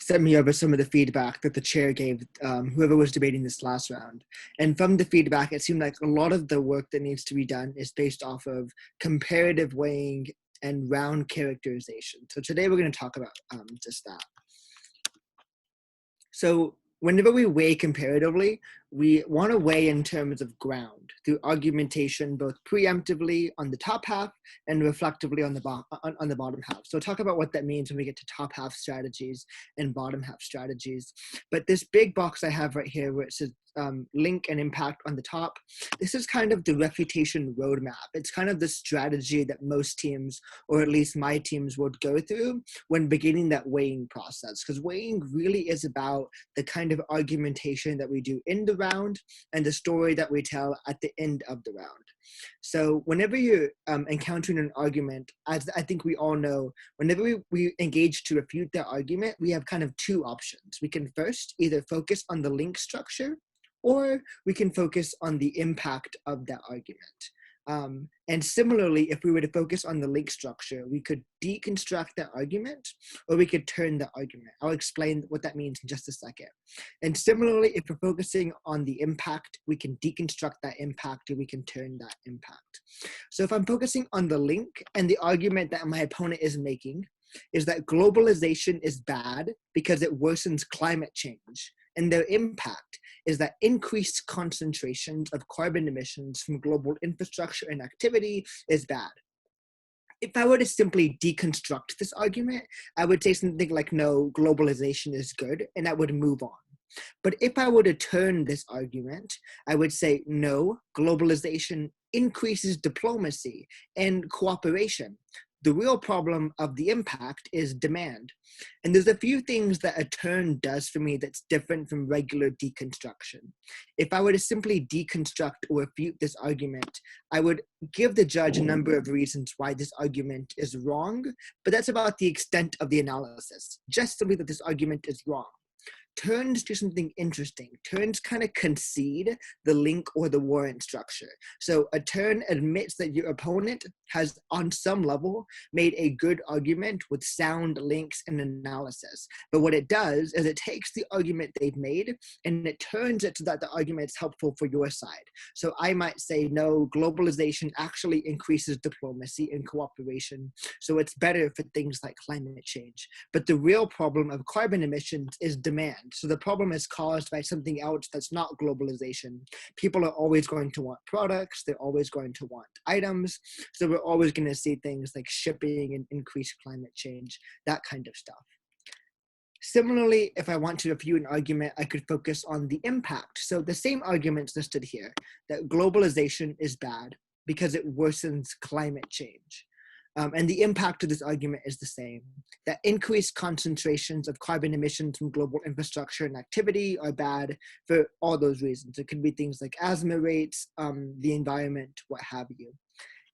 sent me over some of the feedback that the chair gave whoever was debating this last round. And from the feedback, it seemed like a lot of the work that needs to be done is based off of comparative weighing and round characterization. So today we're going to talk about just that. So whenever we weigh comparatively, we want to weigh in terms of ground through argumentation, both preemptively on the top half and reflectively on the bottom half. So talk about what that means when we get to top half strategies and bottom half strategies. But this big box I have right here where it says link and impact on the top, this is kind of the refutation roadmap. It's kind of the strategy that most teams, or at least my teams, would go through when beginning that weighing process, because weighing really is about the kind of argumentation that we do in the round and the story that we tell at the end of the round. So whenever you're encountering an argument, as I think we all know, whenever we engage to refute that argument, we have kind of two options. We can first either focus on the link structure, or we can focus on the impact of that argument. And similarly, if we were to focus on the link structure, we could deconstruct that argument, or we could turn the argument. I'll explain what that means in just a second. And similarly, if we're focusing on the impact, we can deconstruct that impact, or we can turn that impact. So if I'm focusing on the link, and the argument that my opponent is making is that globalization is bad because it worsens climate change, and their impact is that increased concentrations of carbon emissions from global infrastructure and activity is bad. If I were to simply deconstruct this argument, I would say something like, no, globalization is good, and I would move on. But if I were to turn this argument, I would say, no, globalization increases diplomacy and cooperation. The real problem of the impact is demand. And there's a few things that a turn does for me that's different from regular deconstruction. If I were to simply deconstruct or refute this argument, I would give the judge a number of reasons why this argument is wrong, but that's about the extent of the analysis. Just simply that this argument is wrong. Turns do something interesting. Turns kind of concede the link or the warrant structure. So a turn admits that your opponent has, on some level, made a good argument with sound links and analysis. But what it does is it takes the argument they've made and it turns it so that the argument is helpful for your side. So I might say, no, globalization actually increases diplomacy and cooperation. So it's better for things like climate change. But the real problem of carbon emissions is demand. So the problem is caused by something else that's not globalization. People are always going to want products. They're always going to want items. So we're always going to see things like shipping and increased climate change, that kind of stuff. Similarly, if I want to refute an argument, I could focus on the impact. So the same arguments listed here, that globalization is bad because it worsens climate change. And the impact of this argument is the same, that increased concentrations of carbon emissions from global infrastructure and activity are bad for all those reasons. It could be things like asthma rates, the environment, what have you.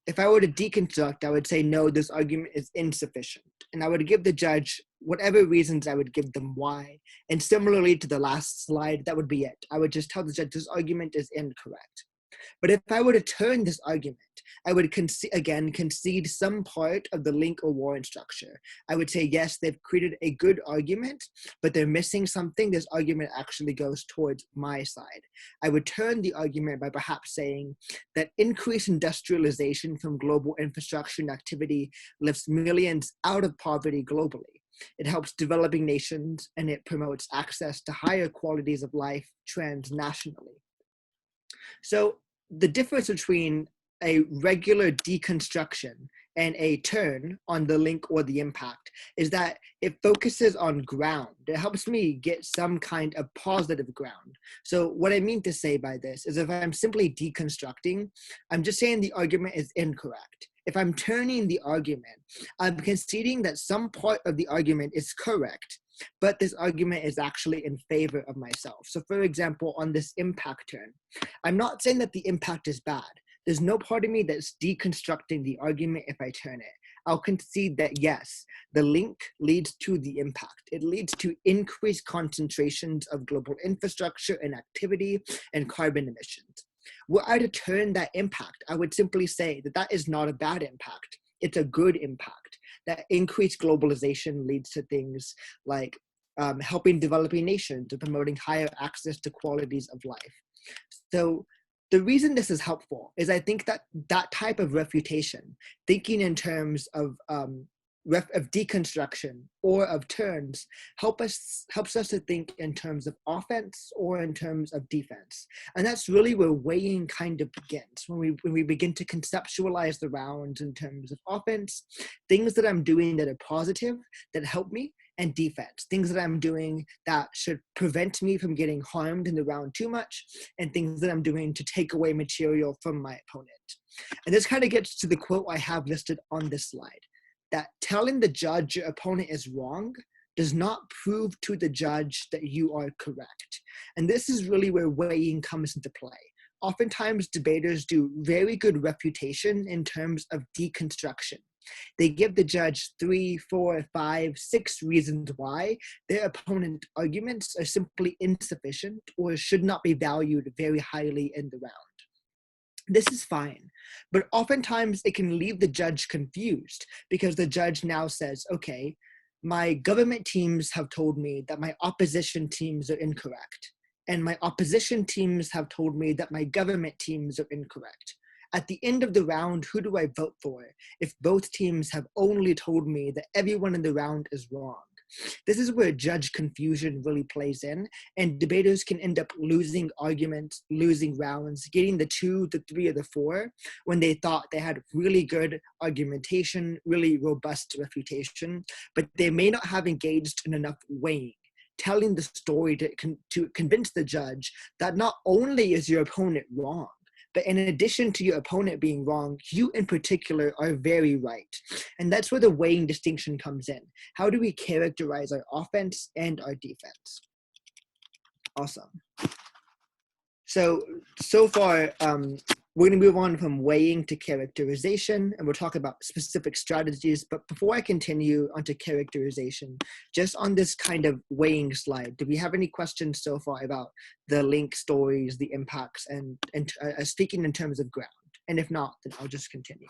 If I were to deconstruct, I would say, no, this argument is insufficient. And I would give the judge whatever reasons I would give them why. And similarly to the last slide, that would be it. I would just tell the judge this argument is incorrect. But if I were to turn this argument, I would concede some part of the link or warrant structure. I would say, yes, they've created a good argument, but they're missing something. This argument actually goes towards my side. I would turn the argument by perhaps saying that increased industrialization from global infrastructure and activity lifts millions out of poverty globally. It helps developing nations, and it promotes access to higher qualities of life transnationally. So the difference between a regular deconstruction and a turn on the link or the impact is that it focuses on ground. It helps me get some kind of positive ground. So what I mean to say by this is if I'm simply deconstructing, I'm just saying the argument is incorrect. If I'm turning the argument, I'm conceding that some part of the argument is correct, but this argument is actually in favor of myself. So for example, on this impact turn, I'm not saying that the impact is bad. There's no part of me that's deconstructing the argument if I turn it. I'll concede that yes, the link leads to the impact. It leads to increased concentrations of global infrastructure and activity and carbon emissions. Were I to turn that impact, I would simply say that that is not a bad impact. It's a good impact. That increased globalization leads to things like helping developing nations, or promoting higher access to qualities of life. So the reason this is helpful is I think that that type of refutation, thinking in terms of deconstruction or of turns, helps us to think in terms of offense or in terms of defense. And that's really where weighing kind of begins, when we begin to conceptualize the rounds in terms of offense, things that I'm doing that are positive, that help me, and defense, things that I'm doing that should prevent me from getting harmed in the round too much, and things that I'm doing to take away material from my opponent. And this kind of gets to the quote I have listed on this slide, that telling the judge your opponent is wrong does not prove to the judge that you are correct. And this is really where weighing comes into play. Oftentimes, debaters do very good refutation in terms of deconstruction. They give the judge 3, 4, 5, 6 reasons why their opponent's arguments are simply insufficient or should not be valued very highly in the round. This is fine, but oftentimes it can leave the judge confused, because the judge now says, okay, my government teams have told me that my opposition teams are incorrect, and my opposition teams have told me that my government teams are incorrect. At the end of the round, who do I vote for if both teams have only told me that everyone in the round is wrong? This is where judge confusion really plays in, and debaters can end up losing arguments, losing rounds, getting the 2, the 3, or the 4 when they thought they had really good argumentation, really robust refutation, but they may not have engaged in enough weighing, telling the story to convince the judge that not only is your opponent wrong, but in addition to your opponent being wrong, you in particular are very right. And that's where the weighing distinction comes in. How do we characterize our offense and our defense? Awesome. So far, we're going to move on from weighing to characterization, and we'll talk about specific strategies. But before I continue onto characterization, just on this kind of weighing slide, do we have any questions so far about the link stories, the impacts, and speaking in terms of ground? And if not, then I'll just continue.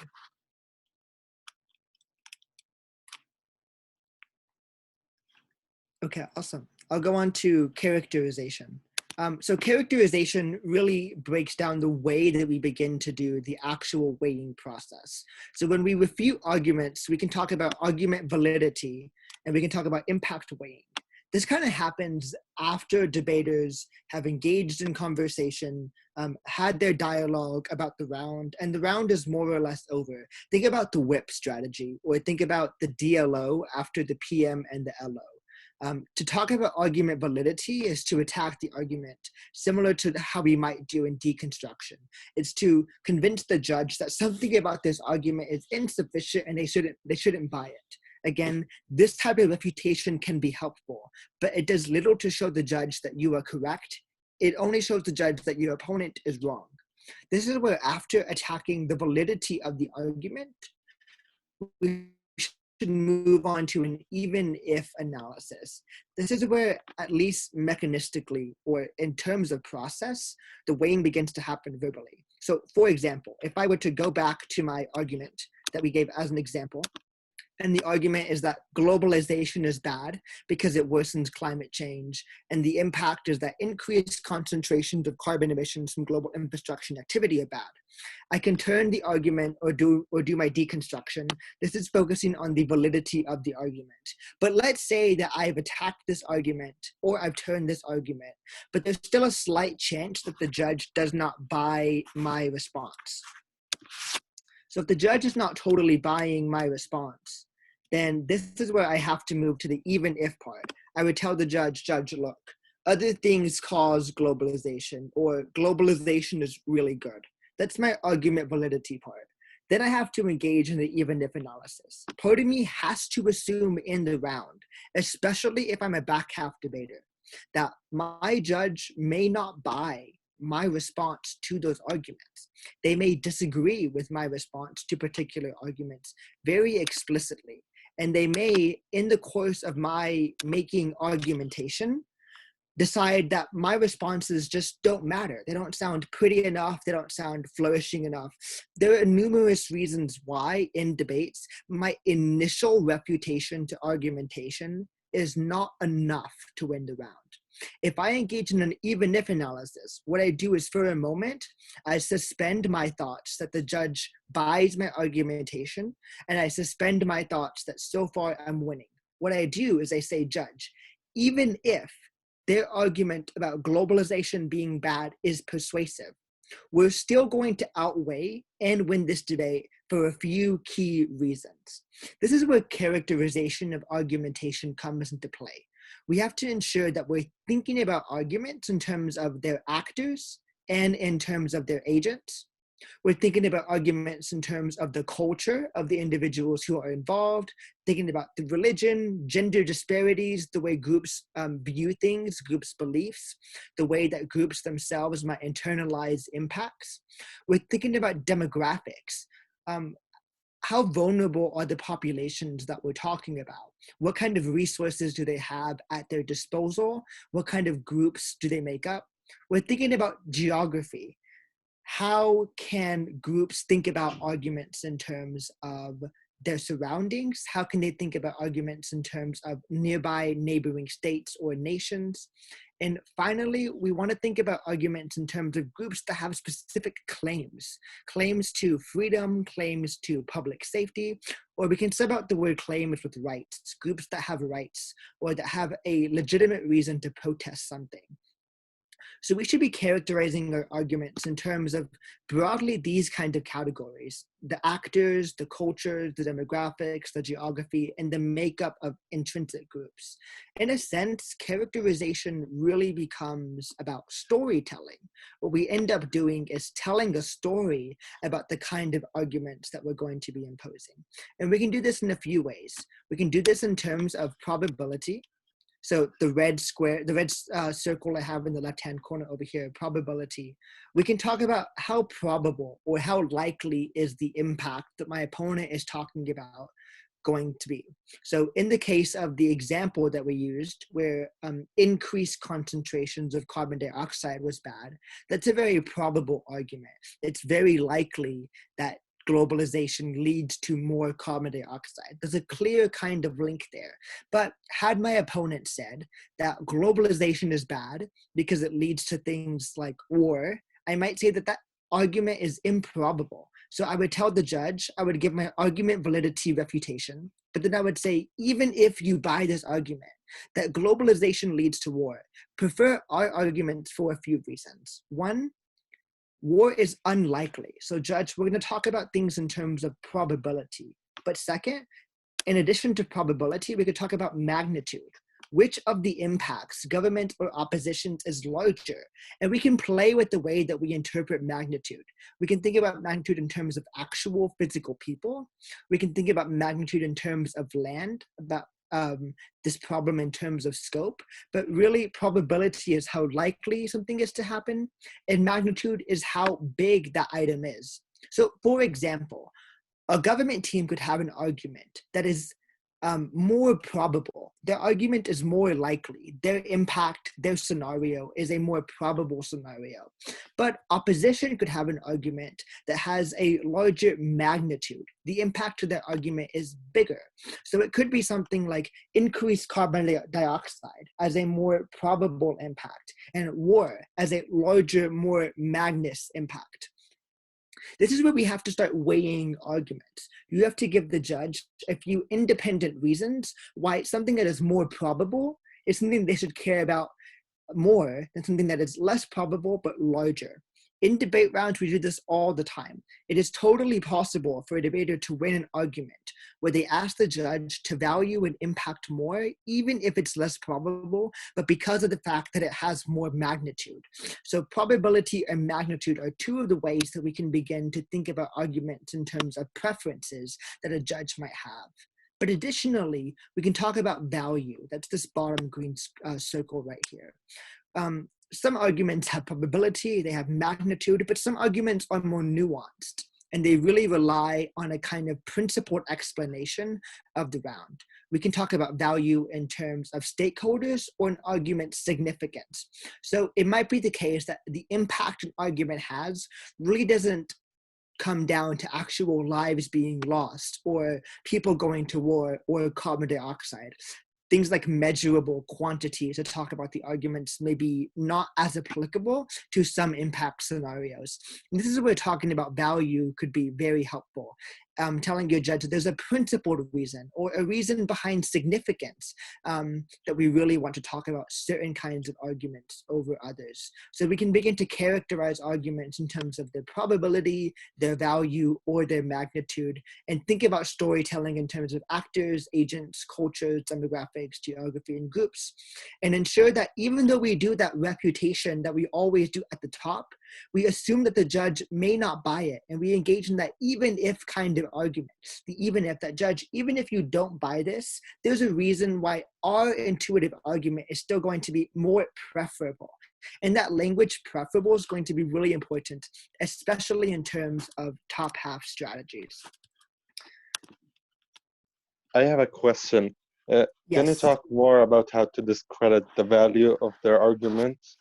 Okay, awesome. I'll go on to characterization. So characterization really breaks down the way that we begin to do the actual weighing process. So when we refute arguments, we can talk about argument validity, and we can talk about impact weighing. This kind of happens after debaters have engaged in conversation, had their dialogue about the round, and the round is more or less over. Think about the whip strategy, or think about the DLO after the PM and the LO. To talk about argument validity is to attack the argument, similar to how we might do in deconstruction. It's to convince the judge that something about this argument is insufficient and they shouldn't buy it. Again, this type of refutation can be helpful, but it does little to show the judge that you are correct. It only shows the judge that your opponent is wrong. This is where, after attacking the validity of the argument, we should move on to an even if analysis. This is where, at least mechanistically or in terms of process, the weighing begins to happen verbally. So for example, if I were to go back to my argument that we gave as an example, and the argument is that globalization is bad because it worsens climate change, and the impact is that increased concentrations of carbon emissions from global infrastructure activity are bad. I can turn the argument or do my deconstruction. This is focusing on the validity of the argument. But let's say that I've attacked this argument or I've turned this argument, but there's still a slight chance that the judge does not buy my response. So if the judge is not totally buying my response, then this is where I have to move to the even if part. I would tell the judge, look, other things cause globalization, or globalization is really good. That's my argument validity part. Then I have to engage in the even if analysis. Part of me has to assume in the round, especially if I'm a back half debater, that my judge may not buy my response to those arguments. They may disagree with my response to particular arguments very explicitly. And they may, in the course of my making argumentation, decide that my responses just don't matter. They don't sound pretty enough. They don't sound flourishing enough. There are numerous reasons why in debates, my initial refutation to argumentation is not enough to win the round. If I engage in an even if analysis, what I do is for a moment, I suspend my thoughts that the judge buys my argumentation, and I suspend my thoughts that so far I'm winning. What I do is I say, judge, even if their argument about globalization being bad is persuasive, we're still going to outweigh and win this debate for a few key reasons. This is where characterization of argumentation comes into play. We have to ensure that we're thinking about arguments in terms of their actors and in terms of their agents. We're thinking about arguments in terms of the culture of the individuals who are involved, thinking about the religion, gender disparities, the way groups view things, groups' beliefs, the way that groups themselves might internalize impacts. We're thinking about demographics. How vulnerable are the populations that we're talking about? What kind of resources do they have at their disposal? What kind of groups do they make up? We're thinking about geography. How can groups think about arguments in terms of their surroundings? How can they think about arguments in terms of nearby neighboring states or nations? And finally, we want to think about arguments in terms of groups that have specific claims to freedom, claims to public safety, or we can sub out the word claims with rights, groups that have rights or that have a legitimate reason to protest something. So we should be characterizing our arguments in terms of broadly these kind of categories: the actors, the cultures, the demographics, the geography, and the makeup of intrinsic groups. In a sense, characterization really becomes about storytelling. What we end up doing is telling a story about the kind of arguments that we're going to be imposing. And we can do this in a few ways. We can do this in terms of probability. So the red circle I have in the left-hand corner over here, probability. We can talk about how probable or how likely is the impact that my opponent is talking about going to be. So in the case of the example that we used, where increased concentrations of carbon dioxide was bad, that's a very probable argument. It's very likely that globalization leads to more carbon dioxide. There's a clear kind of link there. But had my opponent said that globalization is bad because it leads to things like war, I might say that that argument is improbable. So I would tell the judge, I would give my argument validity refutation, but then I would say, even if you buy this argument that globalization leads to war, prefer our arguments for a few reasons. One, war is unlikely. So judge, we're going to talk about things in terms of probability. But second, in addition to probability, we could talk about magnitude. Which of the impacts, government or opposition, is larger? And we can play with the way that we interpret magnitude. We can think about magnitude in terms of actual physical people. We can think about magnitude in terms of land, about this problem in terms of scope, but really probability is how likely something is to happen, and magnitude is how big that item is. So for example, a government team could have an argument that is more probable. Their argument is more likely. Their impact, their scenario is a more probable scenario. But opposition could have an argument that has a larger magnitude. The impact to their argument is bigger. So it could be something like increased carbon dioxide as a more probable impact, and war as a larger, more magnus impact. This is where we have to start weighing arguments. You have to give the judge a few independent reasons why something that is more probable is something they should care about more than something that is less probable but larger. In debate rounds, we do this all the time. It is totally possible for a debater to win an argument where they ask the judge to value an impact more, even if it's less probable, but because of the fact that it has more magnitude. So probability and magnitude are two of the ways that we can begin to think about arguments in terms of preferences that a judge might have. But additionally, we can talk about value. That's this bottom green circle right here. Some arguments have probability, they have magnitude, but some arguments are more nuanced, and they really rely on a kind of principled explanation of the round. We can talk about value in terms of stakeholders or an argument's significance. So it might be the case that the impact an argument has really doesn't come down to actual lives being lost or people going to war or carbon dioxide. things like measurable quantities to talk about the arguments may be not as applicable to some impact scenarios. And this is where talking about value could be very helpful. Telling your judge that there's a principled reason or a reason behind significance that we really want to talk about certain kinds of arguments over others. So we can begin to characterize arguments in terms of their probability, their value, or their magnitude, and think about storytelling in terms of actors, agents, cultures, demographics, geography, and groups, and ensure that even though we do that refutation that we always do at the top, we assume that the judge may not buy it, and we engage in that even if kind of argument. The even if, that judge, even if you don't buy this, there's a reason why our intuitive argument is still going to be more preferable. And that language preferable is going to be really important, especially in terms of top half strategies. I have a question. Can you Yes. talk more about how to discredit the value of their arguments?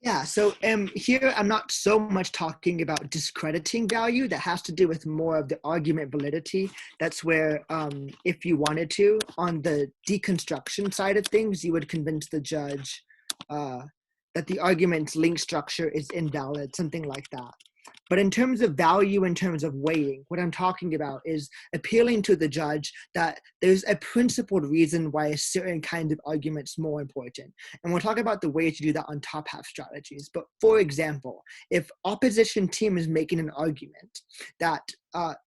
Yeah, so here I'm not so much talking about discrediting value. That has to do with more of the argument validity. That's where, if you wanted to, on the deconstruction side of things, you would convince the judge that the argument's link structure is invalid, something like that. But in terms of value, in terms of weighing, what I'm talking about is appealing to the judge that there's a principled reason why a certain kind of argument's more important. And we'll talk about the way to do that on top half strategies. But for example, if opposition team is making an argument that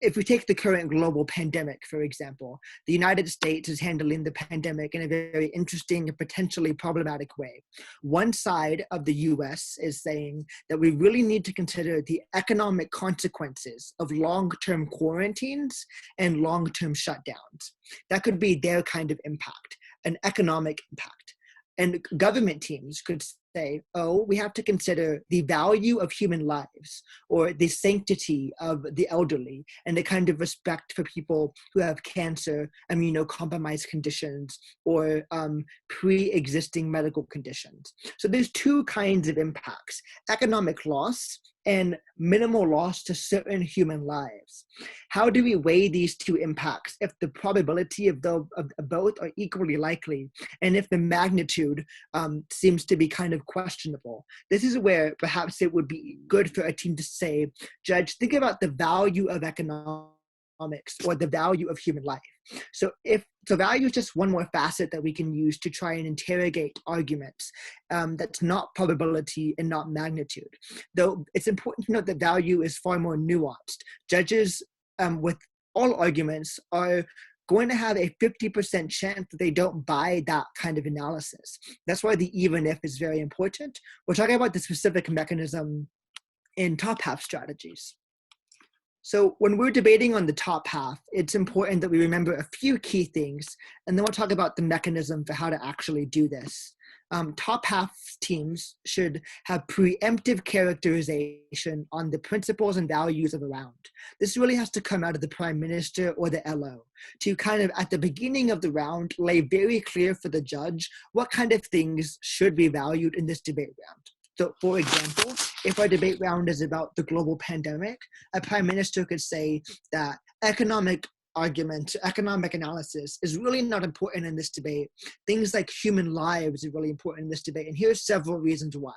if we take the current global pandemic, for example, the United States is handling the pandemic in a very interesting and potentially problematic way. One side of the US is saying that we really need to consider the economic consequences of long-term quarantines and long-term shutdowns. That could be their kind of impact, an economic impact. And government teams could say, oh, we have to consider the value of human lives or the sanctity of the elderly and the kind of respect for people who have cancer, immunocompromised conditions, or pre-existing medical conditions. So there's two kinds of impacts: economic loss and minimal loss to certain human lives. How do we weigh these two impacts if the probability of both are equally likely, and if the magnitude seems to be kind of questionable? This is where perhaps it would be good for a team to say, judge, think about the value of economics or the value of human life. So value is just one more facet that we can use to try and interrogate arguments that's not probability and not magnitude. Though it's important to note that value is far more nuanced. Judges with all arguments are going to have a 50% chance that they don't buy that kind of analysis. That's why the even if is very important. We're talking about the specific mechanism in top half strategies. So when we're debating on the top half, it's important that we remember a few key things, and then we'll talk about the mechanism for how to actually do this. Top half teams should have preemptive characterization on the principles and values of a round. This really has to come out of the prime minister or the LO to kind of, at the beginning of the round, lay very clear for the judge what kind of things should be valued in this debate round. So, for example, if our debate round is about the global pandemic, a prime minister could say that economic analysis is really not important in this debate. Things like human lives are really important in this debate. And here's several reasons why.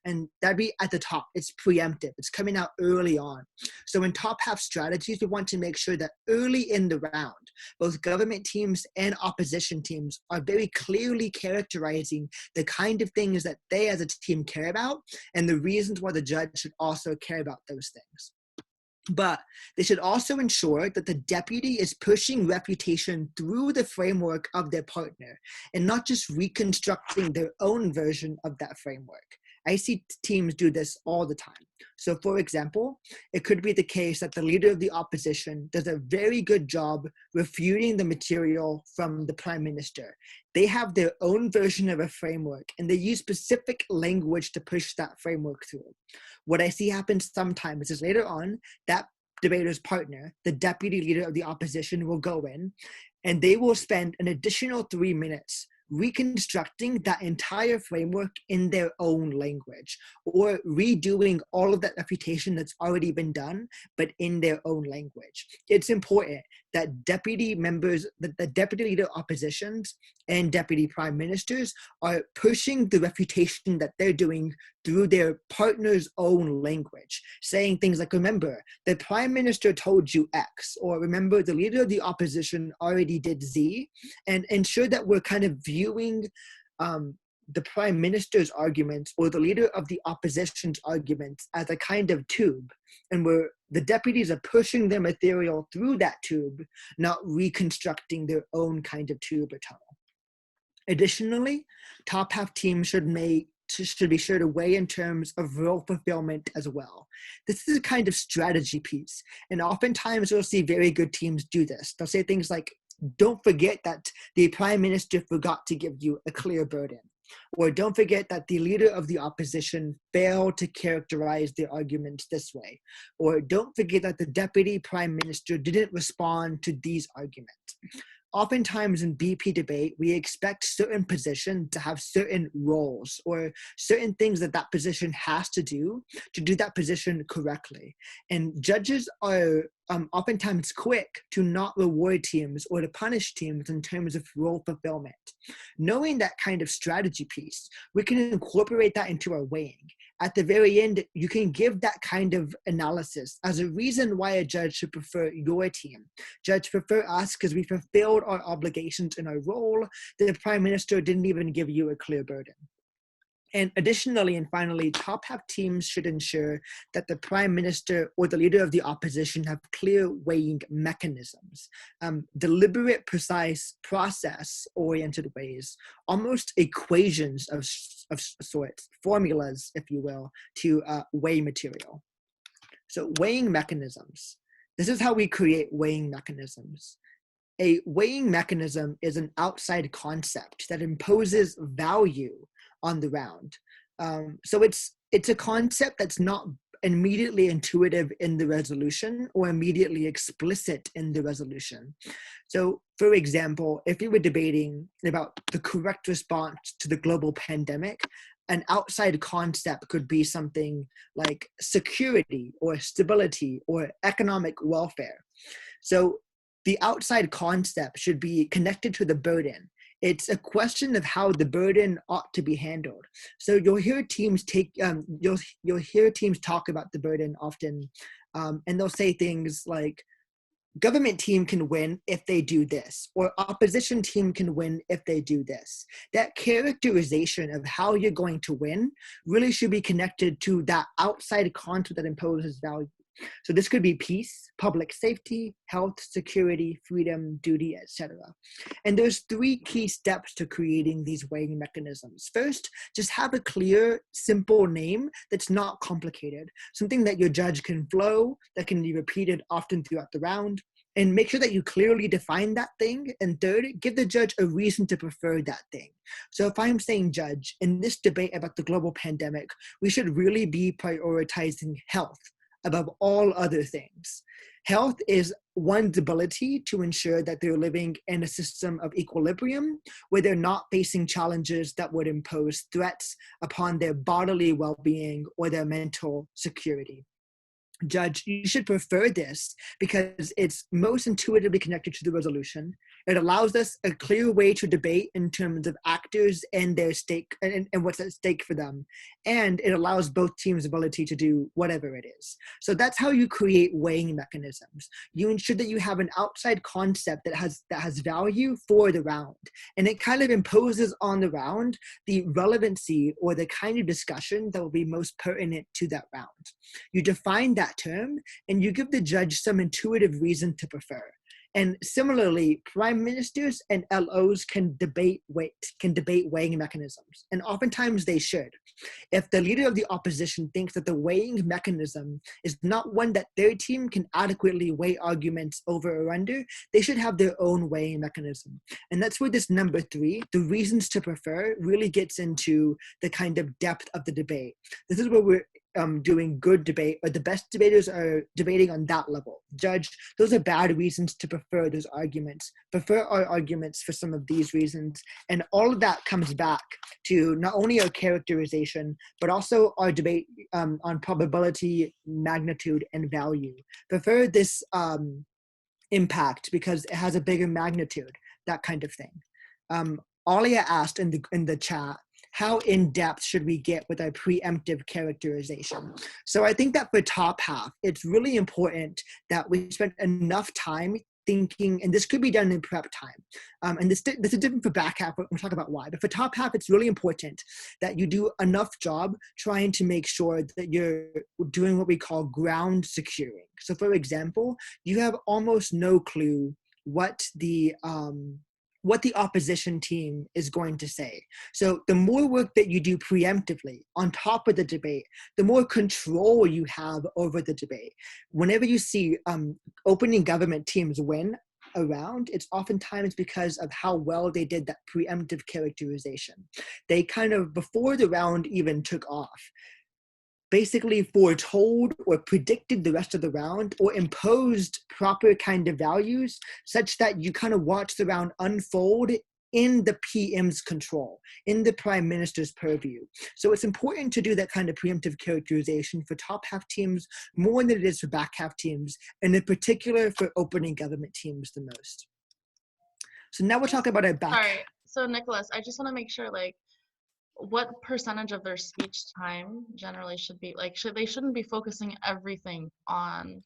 And that'd be at the top. It's preemptive. It's coming out early on. So in top half strategies, we want to make sure that early in the round, both government teams and opposition teams are very clearly characterizing the kind of things that they as a team care about and the reasons why the judge should also care about those things. But they should also ensure that the deputy is pushing refutation through the framework of their partner and not just reconstructing their own version of that framework. I see teams do this all the time. So for example, it could be the case that the leader of the opposition does a very good job refuting the material from the prime minister. They have their own version of a framework and they use specific language to push that framework through. What I see happen sometimes is later on, that debater's partner, the deputy leader of the opposition, will go in and they will spend an additional 3 minutes reconstructing that entire framework in their own language, or redoing all of that refutation that's already been done, but in their own language. It's important that deputy members, the deputy leader oppositions and deputy prime ministers are pushing the refutation that they're doing through their partner's own language, saying things like, remember, the prime minister told you X, or remember, the leader of the opposition already did Z, and ensure that we're kind of viewing the prime minister's arguments or the leader of the opposition's arguments as a kind of tube, and where the deputies are pushing their material through that tube, not reconstructing their own kind of tube or tunnel. Additionally, top half teams should be sure to weigh in terms of role fulfillment as well. This is a kind of strategy piece, and oftentimes you'll see very good teams do this. They'll say things like, don't forget that the prime minister forgot to give you a clear burden. Or don't forget that the leader of the opposition failed to characterize their arguments this way. Or don't forget that the deputy prime minister didn't respond to these arguments. Oftentimes in BP debate, we expect certain positions to have certain roles or certain things that that position has to do that position correctly. And judges are oftentimes quick to not reward teams or to punish teams in terms of role fulfillment. Knowing that kind of strategy piece, we can incorporate that into our weighing. At the very end, you can give that kind of analysis as a reason why a judge should prefer your team. Judge, prefer us because we fulfilled our obligations in our role. The prime minister didn't even give you a clear burden. And additionally, and finally, top half teams should ensure that the prime minister or the leader of the opposition have clear weighing mechanisms, deliberate, precise, process-oriented ways, almost equations of sorts, formulas, if you will, to weigh material. So weighing mechanisms. This is how we create weighing mechanisms. A weighing mechanism is an outside concept that imposes value on the round. So it's a concept that's not immediately intuitive in the resolution or immediately explicit in the resolution. So for example, if you were debating about the correct response to the global pandemic, an outside concept could be something like security or stability or economic welfare. So the outside concept should be connected to the burden. It's a question of how the burden ought to be handled. So you'll hear teams you'll hear teams talk about the burden often, and they'll say things like, government team can win if they do this, or opposition team can win if they do this. That characterization of how you're going to win really should be connected to that outside concept that imposes value. So this could be peace, public safety, health, security, freedom, duty, etc. And there's 3 key steps to creating these weighing mechanisms. First, just have a clear, simple name that's not complicated, something that your judge can flow, that can be repeated often throughout the round, and make sure that you clearly define that thing. And third, give the judge a reason to prefer that thing. So if I'm saying, judge, in this debate about the global pandemic, we should really be prioritizing health above all other things. Health is one's ability to ensure that they're living in a system of equilibrium where they're not facing challenges that would impose threats upon their bodily well-being or their mental security. Judge, you should prefer this because it's most intuitively connected to the resolution. It allows us a clear way to debate in terms of actors and their stake and what's at stake for them. And it allows both teams' ability to do whatever it is. So that's how you create weighing mechanisms. You ensure that you have an outside concept that has value for the round. And it kind of imposes on the round the relevancy or the kind of discussion that will be most pertinent to that round. You define that term and you give the judge some intuitive reason to prefer. And similarly, prime ministers and LOs can debate weighing mechanisms, and oftentimes they should. If the leader of the opposition thinks that the weighing mechanism is not one that their team can adequately weigh arguments over or under, they should have their own weighing mechanism. And that's where this number 3, the reasons to prefer, really gets into the kind of depth of the debate. This is where we're doing good debate, or the best debaters are debating on that level. Judge, those are bad reasons to prefer those arguments. Prefer our arguments for some of these reasons. And all of that comes back to not only our characterization, but also our debate on probability, magnitude, and value. Prefer this impact because it has a bigger magnitude, that kind of thing. Alia asked in the chat, how in-depth should we get with our preemptive characterization? So I think that for top half, it's really important that we spend enough time thinking, and this could be done in prep time. And this is different for back half, but we'll talk about why. But for top half, it's really important that you do enough job trying to make sure that you're doing what we call ground securing. So for example, you have almost no clue what the opposition team is going to say. So the more work that you do preemptively on top of the debate, the more control you have over the debate. Whenever you see opening government teams win a round, it's oftentimes because of how well they did that preemptive characterization. They kind of, before the round even took off, basically foretold or predicted the rest of the round, or imposed proper kind of values such that you kind of watch the round unfold in the PM's control, in the prime minister's purview. So it's important to do that kind of preemptive characterization for top half teams more than it is for back half teams, and in particular for opening government teams the most. So now we'll talk about our back. Sorry, so Nicholas, I just want to make sure, like, what percentage of their speech time generally should be, like, they shouldn't be focusing everything on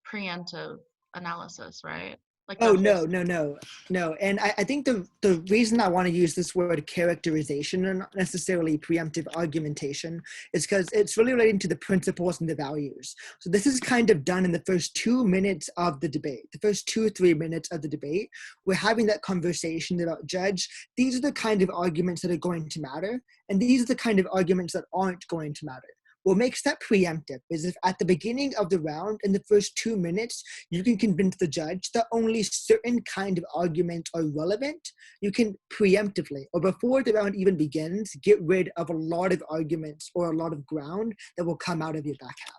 preemptive analysis, right? Like, oh, no. And I think the reason I want to use this word characterization and not necessarily preemptive argumentation is because it's really relating to the principles and the values. So this is kind of done in the first 2 minutes of the debate, the first 2-3 minutes of the debate. We're having that conversation about, Judge, these are the kind of arguments that are going to matter, and these are the kind of arguments that aren't going to matter. What makes that preemptive is if at the beginning of the round, in the first 2 minutes, you can convince the judge that only certain kind of arguments are relevant, you can preemptively, or before the round even begins, get rid of a lot of arguments or a lot of ground that will come out of your back half.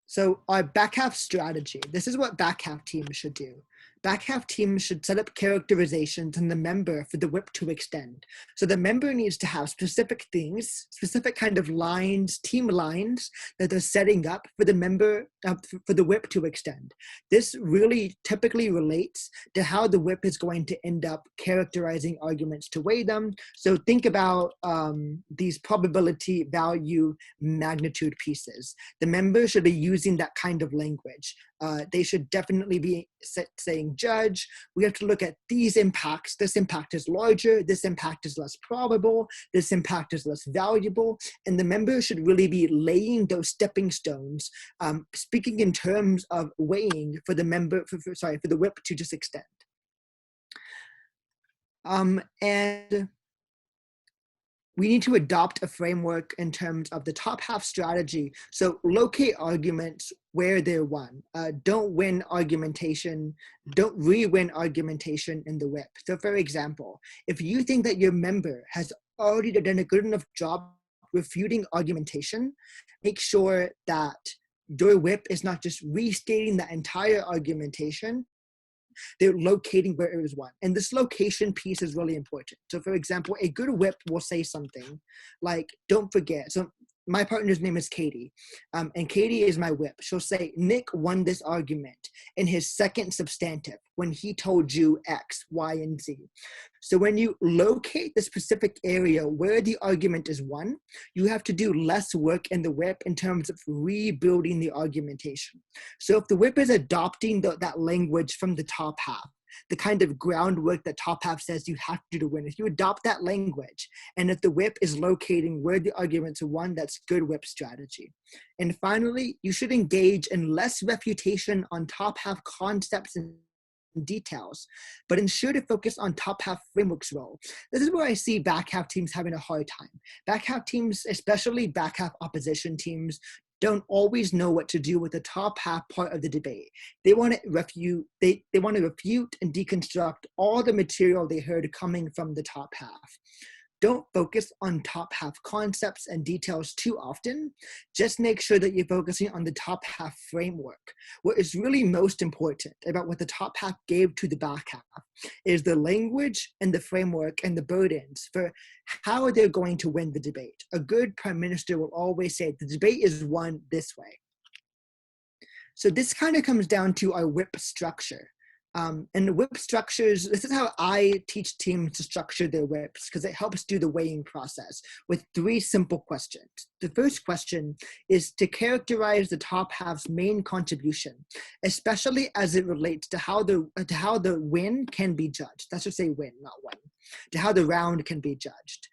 So our back half strategy, this is what back half teams should do. Back half teams should set up characterizations in the member for the whip to extend. So the member needs to have specific things, specific kind of lines, team lines that they're setting up for the member, for the whip to extend. This really typically relates to how the whip is going to end up characterizing arguments to weigh them. So think about these probability, value, magnitude pieces. The member should be using that kind of language. They should definitely be saying, Judge, we have to look at these impacts. This impact is larger. This impact is less probable. This impact is less valuable. And the member should really be laying those stepping stones, speaking in terms of weighing for the member, for the whip to just extend. And we need to adopt a framework in terms of the top half strategy. So locate arguments where they're won. Don't win argumentation. Don't re-win argumentation in the whip. So for example, if you think that your member has already done a good enough job refuting argumentation, make sure that your whip is not just restating the entire argumentation, they're locating where it was won. And this location piece is really important. So for example, a good whip will say something like, don't forget. So my partner's name is Katie, and Katie is my whip. She'll say, Nick won this argument in his second substantive when he told you X, Y, and Z. So when you locate the specific area where the argument is won, you have to do less work in the whip in terms of rebuilding the argumentation. So if the whip is adopting that language from the top half, the kind of groundwork that top half says you have to do to win, if you adopt that language, and if the whip is locating where the arguments are won, that's good whip strategy. And finally, you should engage in less refutation on top half concepts and details, but ensure to focus on top half framework's role. This is where I see back half teams having a hard time. Back half teams, especially back half opposition teams, don't always know what to do with the top half part of the debate. They want to refute, they want to refute and deconstruct all the material they heard coming from the top half. don't focus on top half concepts and details too often. Just make sure that you're focusing on the top half framework. What is really most important about what the top half gave to the back half is the language and the framework and the burdens for how they're going to win the debate. A good prime minister will always say the debate is won this way. So this kind of comes down to our whip structure. And the whip structures, this is how I teach teams to structure their whips, because it helps do the weighing process with 3 simple questions. The first question is to characterize the top half's main contribution, especially as it relates to how the win can be judged. That's just say win, not win. To how the round can be judged.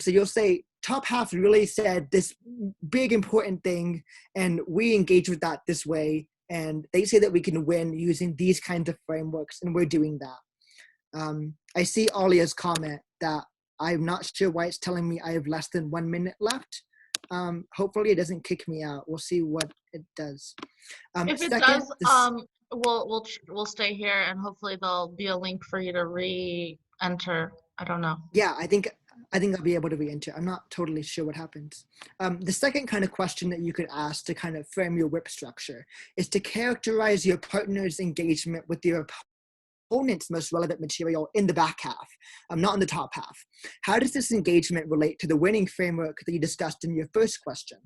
So you'll say, top half really said this big important thing, and we engage with that this way. And they say that we can win using these kinds of frameworks, and we're doing that. I see Alia's comment that I'm not sure why it's telling me I have less than 1 minute left. Hopefully it doesn't kick me out. We'll see what it does. If it does, we'll stay here, and hopefully there'll be a link for you to re-enter. I don't know. Yeah, I think I'll be able to re-enter. I'm not totally sure what happens. The second kind of question that you could ask to kind of frame your whip structure is to characterize your partner's engagement with your opponent's most relevant material in the back half, not in the top half. How does this engagement relate to the winning framework that you discussed in your first question?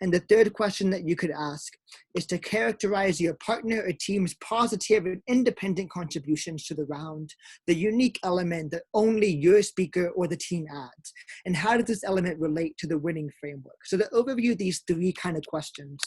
And the third question that you could ask is to characterize your partner or team's positive and independent contributions to the round, the unique element that only your speaker or the team adds. And how does this element relate to the winning framework? So to overview these 3 kind of questions,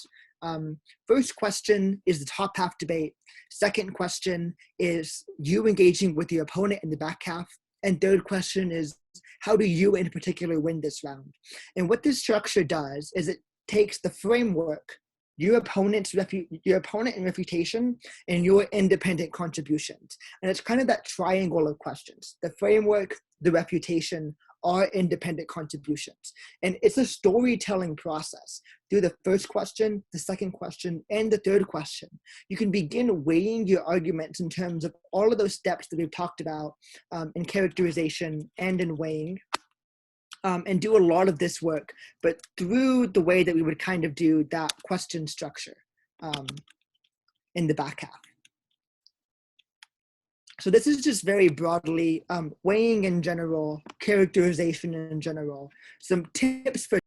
first question is the top half debate. Second question is you engaging with your opponent in the back half. And third question is, how do you in particular win this round? And what this structure does is it takes the framework, your opponent and refutation, and your independent contributions. And it's kind of that triangle of questions: the framework, the refutation, our independent contributions. And it's a storytelling process. Through the first question, the second question, and the third question, you can begin weighing your arguments in terms of all of those steps that we've talked about in characterization and in weighing. And do a lot of this work, but through the way that we would kind of do that question structure in the back half. So this is just very broadly weighing in general, characterization in general, some tips for